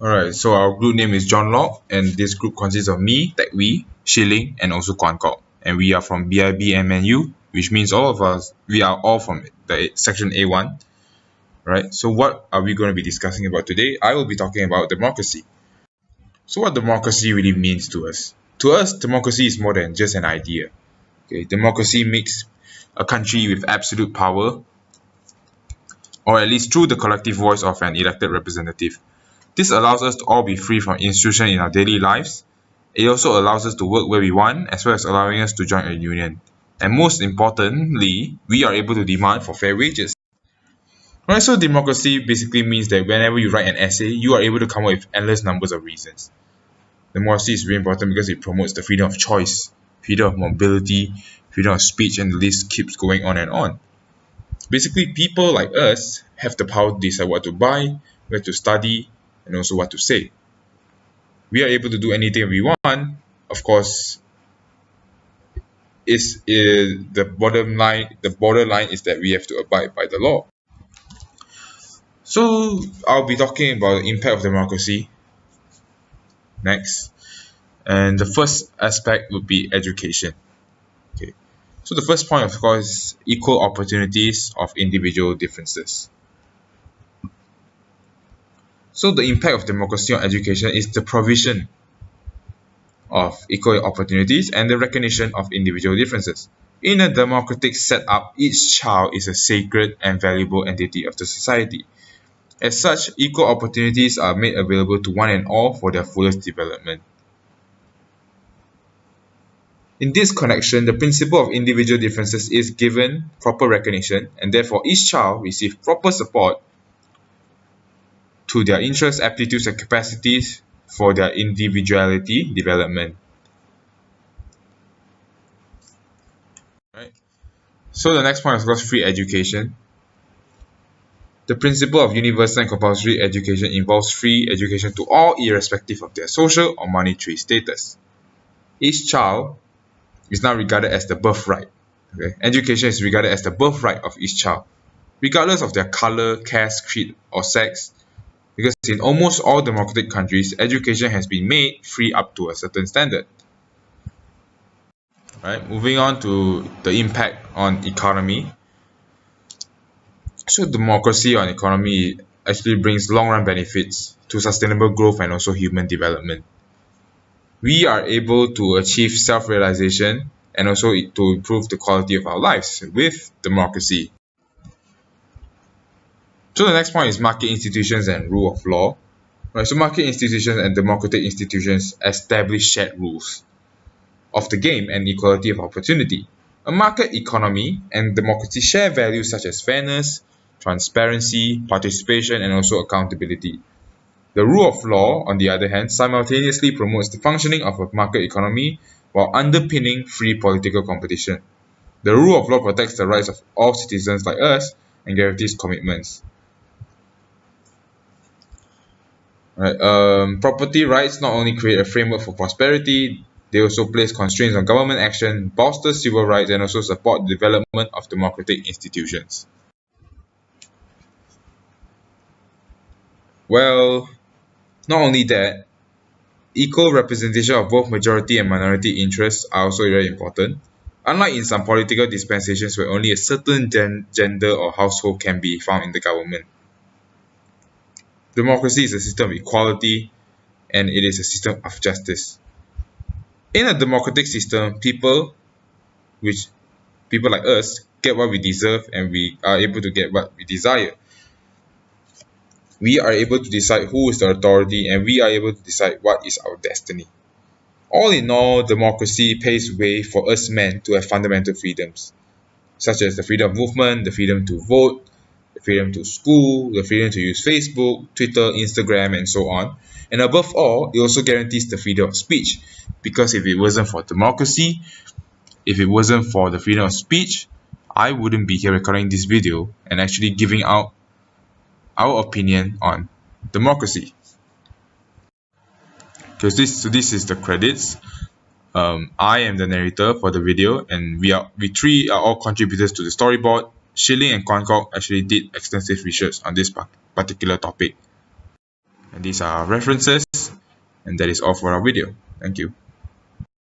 Alright, so our group name is John Locke, and this group consists of me, Teck Wee, Shilling, and also Kuan Kok. And we are from BIBMNU, which means all of us, we are all from the section A1. Right, so what are we going to be discussing about today? I will be talking about democracy. So what democracy really means to us? To us, democracy is more than just an idea. Okay, democracy makes a country with absolute power, or at least through the collective voice of an elected representative. This allows us to all be free from intrusion in our daily lives. It also allows us to work where we want, as well as allowing us to join a union. And most importantly, we are able to demand for fair wages. Right, so democracy basically means that whenever you write an essay, you are able to come up with endless numbers of reasons. Democracy is very important because it promotes the freedom of choice, freedom of mobility, freedom of speech, and the list keeps going on and on. Basically, people like us have the power to decide what to buy, where to study, and also what to say. We are able to do anything we want. Of course, is the bottom line. The borderline is that we have to abide by the law. So I'll be talking about the impact of democracy next, and the first aspect would be education. Okay, so the first point, of course, is equal opportunities of individual differences. So the impact of democracy on education is the provision of equal opportunities and the recognition of individual differences. In a democratic setup, each child is a sacred and valuable entity of the society. As such, equal opportunities are made available to one and all for their fullest development. In this connection, the principle of individual differences is given proper recognition, and therefore each child receives proper support to their interests, aptitudes, and capacities for their individuality development. Right. So the next point is, of course, free education. The principle of universal and compulsory education involves free education to all irrespective of their social or monetary status. Each child is now regarded as the birthright. Okay? Education is regarded as the birthright of each child, regardless of their color, caste, creed, or sex, because in almost all democratic countries, education has been made free up to a certain standard. Right, moving on to the impact on economy. So democracy on economy actually brings long-run benefits to sustainable growth and also human development. We are able to achieve self-realization and also to improve the quality of our lives with democracy. So the next point is market institutions and rule of law. Right, so market institutions and democratic institutions establish shared rules of the game and equality of opportunity. A market economy and democracy share values such as fairness, transparency, participation, and also accountability. The rule of law, on the other hand, simultaneously promotes the functioning of a market economy while underpinning free political competition. The rule of law protects the rights of all citizens like us and guarantees commitments. Right, property rights not only create a framework for prosperity, they also place constraints on government action, bolster civil rights, and also support the development of democratic institutions. Well, not only that, equal representation of both majority and minority interests are also very important. Unlike in some political dispensations where only a certain gender or household can be found in the government. Democracy is a system of equality and it is a system of justice. In a democratic system, people like us get what we deserve and we are able to get what we desire. We are able to decide who is the authority and we are able to decide what is our destiny. All in all, democracy paves way for us men to have fundamental freedoms, such as the freedom of movement, the freedom to vote, the freedom to school, the freedom to use Facebook, Twitter, Instagram, and so on. And above all, it also guarantees the freedom of speech, because if it wasn't for democracy, if it wasn't for the freedom of speech, I wouldn't be here recording this video and actually giving out our opinion on democracy. Okay, so this is the credits. I am the narrator for the video, and we three are all contributors to the storyboard. Shilling and Kuan Kok actually did extensive research on this particular topic. And these are our references, and that is all for our video. Thank you.